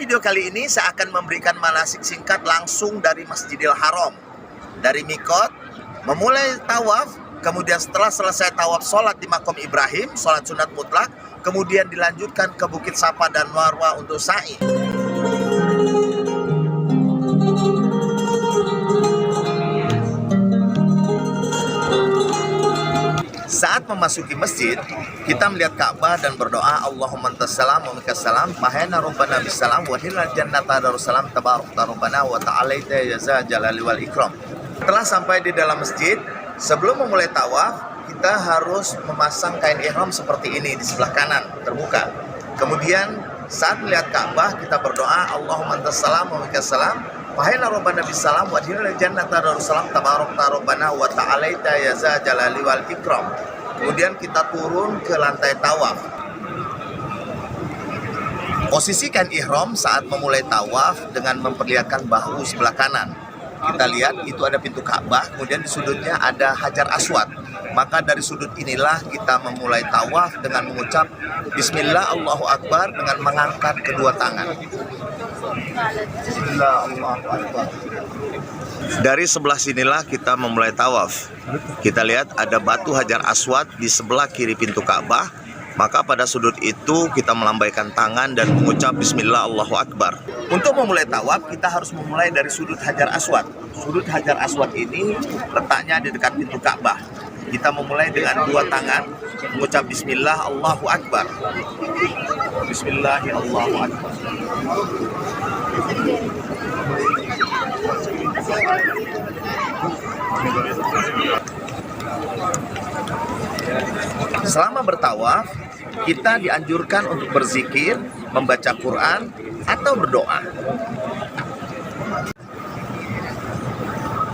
video kali ini saya akan memberikan manasik singkat langsung dari Masjidil Haram. Dari Mikot, memulai tawaf, kemudian setelah selesai tawaf sholat di Makom Ibrahim, sholat sunat mutlak, kemudian dilanjutkan ke Bukit Safa dan Marwah untuk sa'i. Saat memasuki masjid, kita melihat Ka'bah dan berdoa, Allahumma antas salam wa minkas salam, mahena rabbana bisalam wa hilal jannata darussalam tabarak rabbana wa ta'alaita ya za jalali wal ikram. Setelah sampai di dalam masjid, sebelum memulai tawaf, kita harus memasang kain ihram seperti ini di sebelah kanan terbuka. Kemudian saat melihat Ka'bah, kita berdoa, Allahumma antas salam wa minkas salam, wahayna rabbana bisalam wa hilal jannata darussalam tabarak rabbana wa ta'alaita ya za jalali wal ikram. Kemudian kita turun ke lantai tawaf. Posisikan ihram saat memulai tawaf dengan memperlihatkan bahu sebelah kanan. Kita lihat itu ada pintu Ka'bah, kemudian di sudutnya ada Hajar Aswad. Maka dari sudut inilah kita memulai tawaf dengan mengucap Bismillah Allahu Akbar dengan mengangkat kedua tangan. Bismillah Allahu Akbar. Dari sebelah sinilah kita memulai tawaf. Kita lihat ada batu Hajar Aswad di sebelah kiri pintu Ka'bah. Maka pada sudut itu kita melambaikan tangan dan mengucap Bismillah Allahu Akbar. Untuk memulai tawaf kita harus memulai dari sudut Hajar Aswad. Sudut Hajar Aswad ini letaknya di dekat pintu Ka'bah. Kita memulai dengan dua tangan mengucap Bismillah Allahu Akbar. Bismillah Allahu Akbar. Selama bertawaf, kita dianjurkan untuk berzikir, membaca Quran, atau berdoa.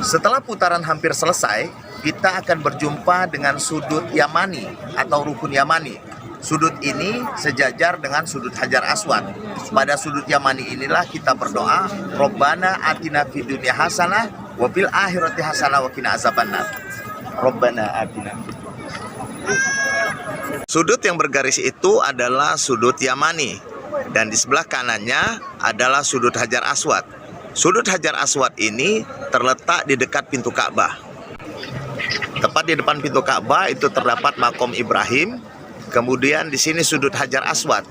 Setelah putaran hampir selesai, kita akan berjumpa dengan sudut Yamani atau rukun Yamani. Sudut ini sejajar dengan sudut Hajar Aswad. Pada sudut Yamani inilah kita berdoa, Rabbana atina fid dunya hasanah wa fil akhirati hasanah wa qina azabannar. Rabbana atina. Sudut yang bergaris itu adalah sudut Yamani dan di sebelah kanannya adalah sudut Hajar Aswad. Sudut Hajar Aswad ini terletak di dekat pintu Ka'bah. Tepat di depan pintu Ka'bah itu terdapat Makom Ibrahim. Kemudian di sini sudut Hajar Aswad.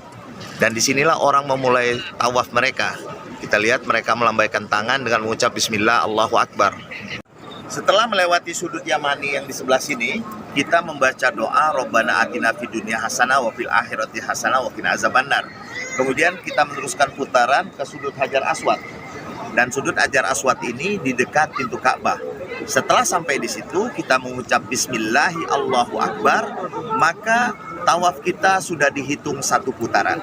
Dan disinilah orang memulai tawaf mereka. Kita lihat mereka melambaikan tangan dengan mengucap Bismillah Allahu Akbar. Setelah melewati sudut Yamani yang di sebelah sini, kita membaca doa Rabbana atina fid dunya hasanah wa fil akhirati hasanah wa qina azabannar. Kemudian kita meneruskan putaran ke sudut Hajar Aswad. Dan sudut Hajar Aswad ini di dekat pintu Ka'bah. Setelah sampai di situ, kita mengucap Bismillahi Allahu Akbar, maka tawaf kita sudah dihitung satu putaran.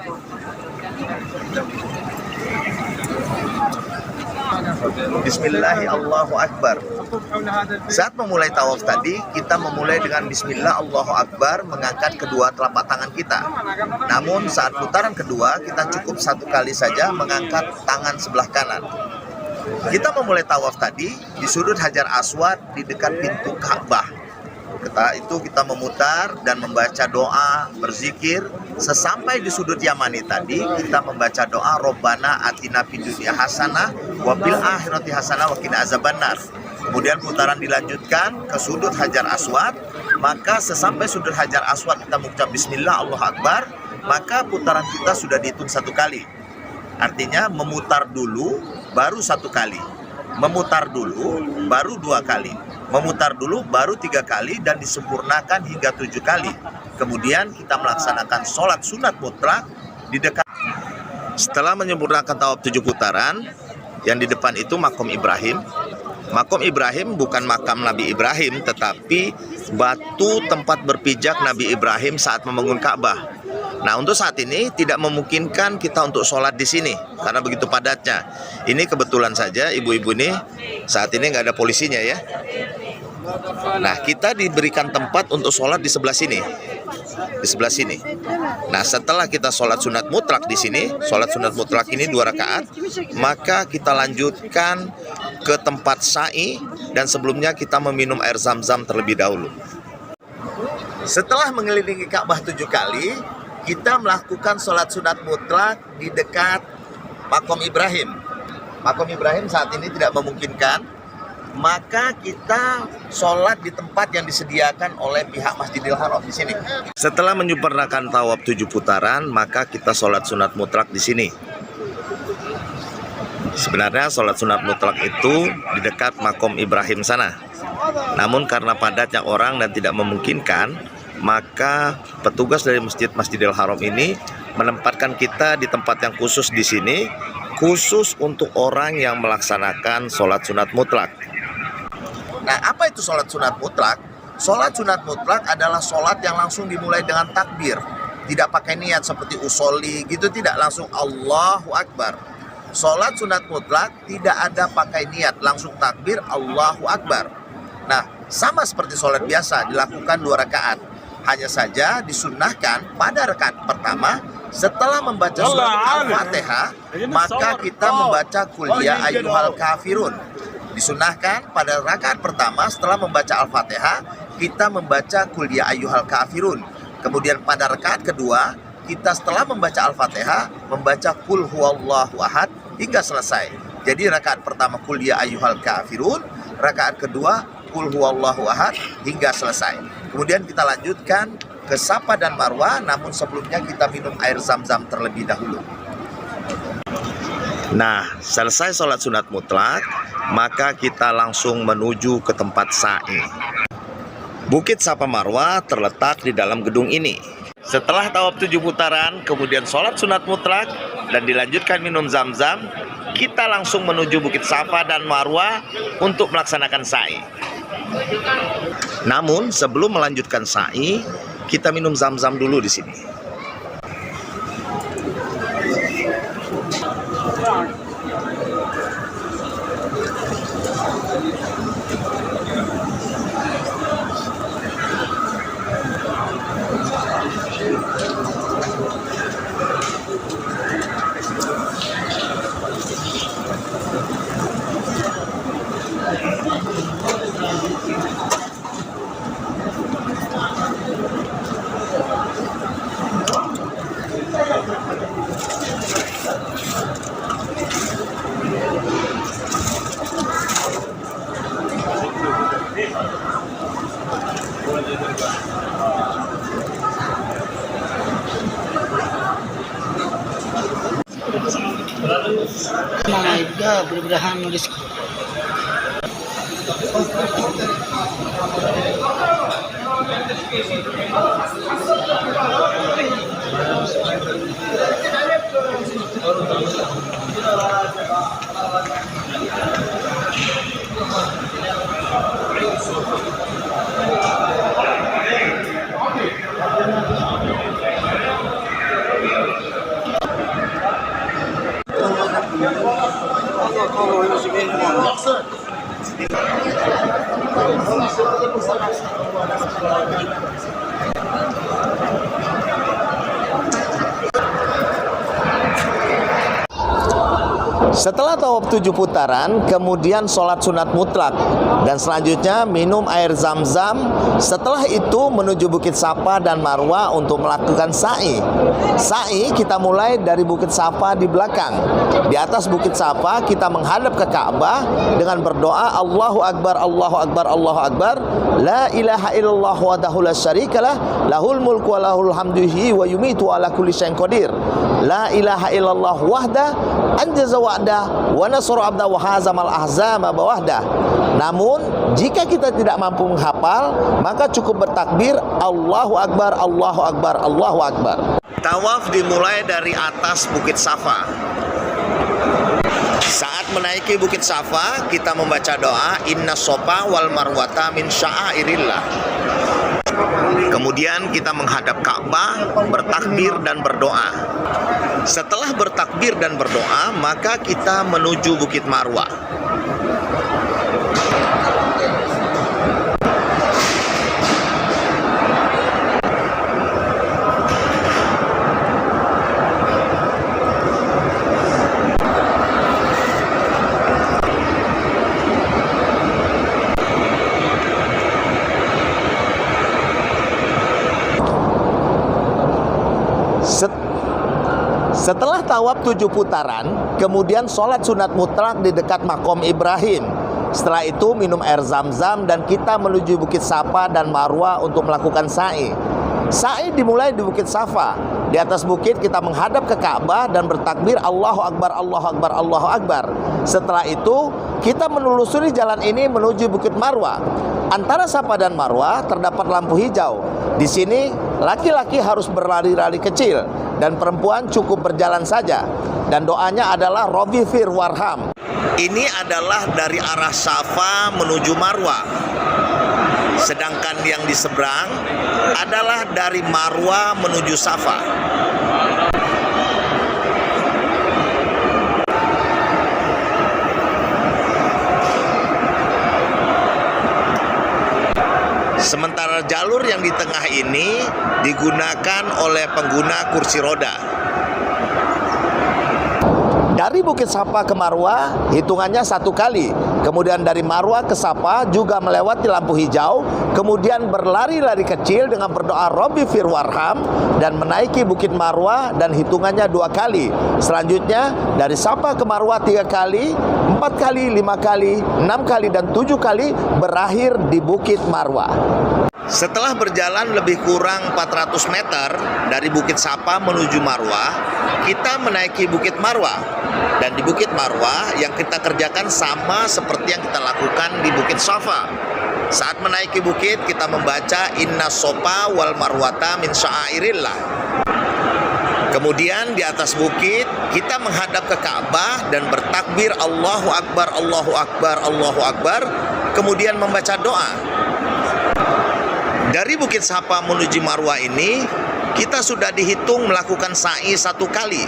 Bismillahi Allahu Akbar. Saat memulai tawaf tadi, kita memulai dengan Bismillah Allahu Akbar, mengangkat kedua telapak tangan kita. Namun saat putaran kedua, kita cukup satu kali saja mengangkat tangan sebelah kanan. Kita memulai tawaf tadi di sudut Hajar Aswad di dekat pintu Ka'bah. Itu kita memutar dan membaca doa, berzikir. Sesampai di sudut Yamani tadi, kita membaca doa Rabbana atina fid dunya hasanah wa fil akhirati hasanah wa qina azabannar. Kemudian putaran dilanjutkan ke sudut Hajar Aswad. Maka sesampai sudut Hajar Aswad kita mengucap Bismillah Allahu Akbar, maka putaran kita sudah dihitung satu kali. Artinya memutar dulu baru satu kali, memutar dulu baru dua kali, memutar dulu baru tiga kali, dan disempurnakan hingga 7 kali. Kemudian kita melaksanakan sholat sunat mutlak di dekat. Setelah menyempurnakan tawaf 7 putaran, yang di depan itu Makom Ibrahim. Makom Ibrahim bukan makam Nabi Ibrahim, tetapi batu tempat berpijak Nabi Ibrahim saat membangun Ka'bah. Nah, untuk saat ini tidak memungkinkan kita untuk sholat di sini karena begitu padatnya. Ini kebetulan saja ibu-ibu ini saat ini nggak ada polisinya ya. Nah, kita diberikan tempat untuk sholat di sebelah sini, di sebelah sini. Nah, setelah kita sholat sunat mutlak di sini, sholat sunat mutlak ini 2 rakaat, maka kita lanjutkan ke tempat sa'i dan sebelumnya kita meminum air zam-zam terlebih dahulu. Setelah mengelilingi Ka'bah 7 kali, kita melakukan sholat sunat mutlak di dekat makom Ibrahim. Makom Ibrahim saat ini tidak memungkinkan, maka kita sholat di tempat yang disediakan oleh pihak Masjidil Haram di sini. Setelah menyempurnakan tawaf 7 putaran, maka kita sholat sunat mutlak di sini. Sebenarnya sholat sunat mutlak itu di dekat makom Ibrahim sana. Namun karena padatnya orang dan tidak memungkinkan, maka petugas dari Masjidil Haram ini menempatkan kita di tempat yang khusus di sini, khusus untuk orang yang melaksanakan sholat sunat mutlak. Nah, apa itu sholat sunat mutlak? Sholat sunat mutlak adalah sholat yang langsung dimulai dengan takbir. Tidak pakai niat seperti usolli gitu, tidak, langsung Allahu Akbar. Sholat sunat mutlak tidak ada pakai niat, langsung takbir Allahu Akbar. Nah, sama seperti sholat biasa, dilakukan 2 rakaat. Hanya saja disunnahkan pada rakaat pertama, setelah membaca surat Al-Fatihah, maka kita membaca Qul ya ayyuhal kafirun. Disunnahkan pada rakaat pertama setelah membaca Al-Fatihah, kita membaca Qul ya ayyuhal kafirun. Kemudian pada rakaat kedua, kita setelah membaca Al-Fatihah, membaca Qul huwallahu ahad hingga selesai. Jadi rakaat pertama Qul ya ayyuhal kafirun, rakaat kedua Qul huwallahu ahad hingga selesai. Kemudian kita lanjutkan ke Safa dan Marwah, namun sebelumnya kita minum air Zam-Zam terlebih dahulu. Nah, selesai sholat sunat mutlak, maka kita langsung menuju ke tempat sa'i. Bukit Safa Marwah terletak di dalam gedung ini. Setelah tawaf 7 putaran, kemudian sholat sunat mutlak, dan dilanjutkan minum Zam-Zam, kita langsung menuju Bukit Safa dan Marwah untuk melaksanakan sa'i. Namun sebelum melanjutkan sa'i, kita minum Zam-Zam dulu di sini. Semoga berkah rezeki. Setelah tawaf 7 putaran, kemudian sholat sunat mutlak, dan selanjutnya minum air Zam-Zam. Setelah itu menuju Bukit Safa dan Marwah untuk melakukan sa'i. Sa'i kita mulai dari Bukit Safa di belakang. Di atas Bukit Safa kita menghadap ke Ka'bah dengan berdoa Allahu Akbar, Allahu Akbar, Allahu Akbar, la ilaha illallah wahdahu la syarikalah, lahul mulku wa lahul hamdu wa yumitu ala kulli syai'in qadir. La ilaha illallah wahda anjaza wa'da wa nasara abda wa hazamal ahzama bawahda. Namun jika kita tidak mampu menghafal, maka cukup bertakbir Allahu Akbar, Allahu Akbar, Allahu Akbar. Tawaf dimulai dari atas Bukit Safa. Saat menaiki Bukit Safa, kita membaca doa Inna Sofa wal Marwata min sya'airillah. Kemudian kita menghadap Ka'bah, bertakbir dan berdoa. Setelah bertakbir dan berdoa, maka kita menuju Bukit Marwah. Setelah tawaf 7 putaran, kemudian sholat sunat mutlak di dekat makom Ibrahim. Setelah itu minum air zam-zam dan kita menuju Bukit Safa dan Marwah untuk melakukan sa'i. Sa'i dimulai di Bukit Safa. Di atas bukit kita menghadap ke Ka'bah dan bertakbir Allahu Akbar, Allahu Akbar, Allahu Akbar. Setelah itu kita menelusuri jalan ini menuju Bukit Marwah. Antara Safa dan Marwah terdapat lampu hijau. Di sini laki-laki harus berlari-lari kecil dan perempuan cukup berjalan saja. Dan doanya adalah Rabbi fir warham. Ini adalah dari arah Safa menuju Marwah. Sedangkan yang di seberang adalah dari Marwah menuju Safa. Sementara jalur yang di tengah ini digunakan oleh pengguna kursi roda. Dari Bukit Safa ke Marwah hitungannya 1 kali. Kemudian dari Marwah ke Safa juga melewati lampu hijau. Kemudian berlari-lari kecil dengan berdoa Rabbi fir warham dan menaiki Bukit Marwah dan hitungannya 2 kali. Selanjutnya dari Safa ke Marwah 3 kali, 4 kali, 5 kali, 6 kali dan 7 kali berakhir di Bukit Marwah. Setelah berjalan lebih kurang 400 meter dari Bukit Safa menuju Marwah, kita menaiki Bukit Marwah. Dan di Bukit Marwah yang kita kerjakan sama seperti yang kita lakukan di Bukit Safa. Saat menaiki bukit kita membaca Inna Sofa wal Marwata min sya'airillah. Kemudian di atas bukit kita menghadap ke Ka'bah dan bertakbir Allahu Akbar, Allahu Akbar, Allahu Akbar. Kemudian membaca doa. Dari Bukit Safa menuju Marwah ini kita sudah dihitung melakukan sa'i 1 kali.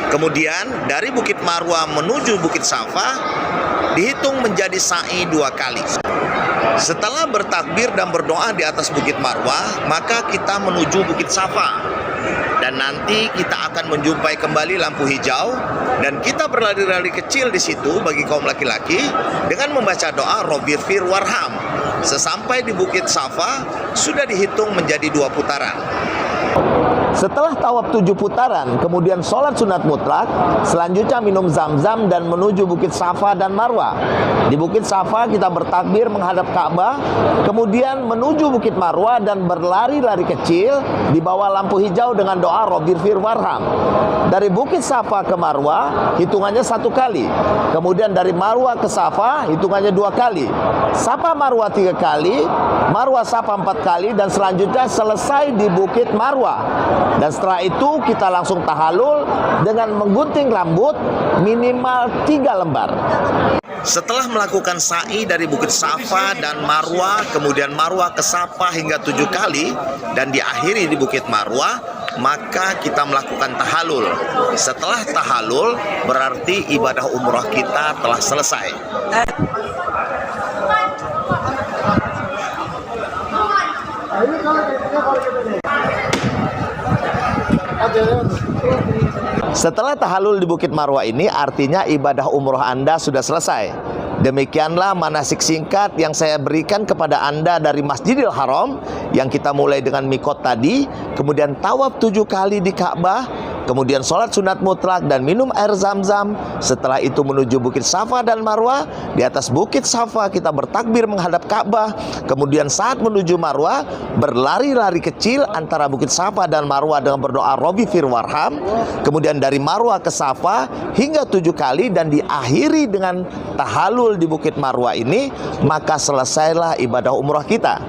Kemudian dari Bukit Marwah menuju Bukit Safa dihitung menjadi sa'i 2 kali. Setelah bertakbir dan berdoa di atas Bukit Marwah, maka kita menuju Bukit Safa. Dan nanti kita akan menjumpai kembali lampu hijau dan kita berlari-lari kecil di situ bagi kaum laki-laki dengan membaca doa Rabbi fir warham. Sesampai di Bukit Safa sudah dihitung menjadi 2 putaran. Setelah tawaf 7 putaran, kemudian sholat sunat mutlak, selanjutnya minum zam-zam dan menuju Bukit Safa dan Marwah. Di Bukit Safa kita bertakbir menghadap Ka'bah, kemudian menuju Bukit Marwah dan berlari-lari kecil di bawah lampu hijau dengan doa Rabbi fir warham. Dari Bukit Safa ke Marwah hitungannya 1 kali. Kemudian dari Marwah ke Safa hitungannya 2 kali. Safa Marwah 3 kali, Marwah Safa 4 kali dan selanjutnya selesai di Bukit Marwah. Dan setelah itu kita langsung tahalul dengan menggunting rambut minimal 3 lembar. Setelah melakukan sa'i dari Bukit Safa dan Marwah, kemudian Marwah ke Safa hingga 7 kali dan diakhiri di Bukit Marwah, maka kita melakukan tahalul. Setelah tahalul berarti ibadah umrah kita telah selesai. Setelah tahalul di Bukit Marwah ini artinya ibadah umroh Anda sudah selesai. Demikianlah manasik singkat yang saya berikan kepada Anda dari Masjidil Haram yang kita mulai dengan mikot tadi, kemudian tawaf 7 kali di Ka'bah, kemudian sholat sunat mutlak dan minum air zam-zam. Setelah itu menuju Bukit Safa dan Marwah. Di atas Bukit Safa kita bertakbir menghadap Ka'bah. Kemudian saat menuju Marwah berlari-lari kecil antara Bukit Safa dan Marwah dengan berdoa Rabbi fir warham. Kemudian dari Marwah ke Safa hingga 7 kali dan diakhiri dengan tahalul di Bukit Marwah ini, maka selesailah ibadah umrah kita.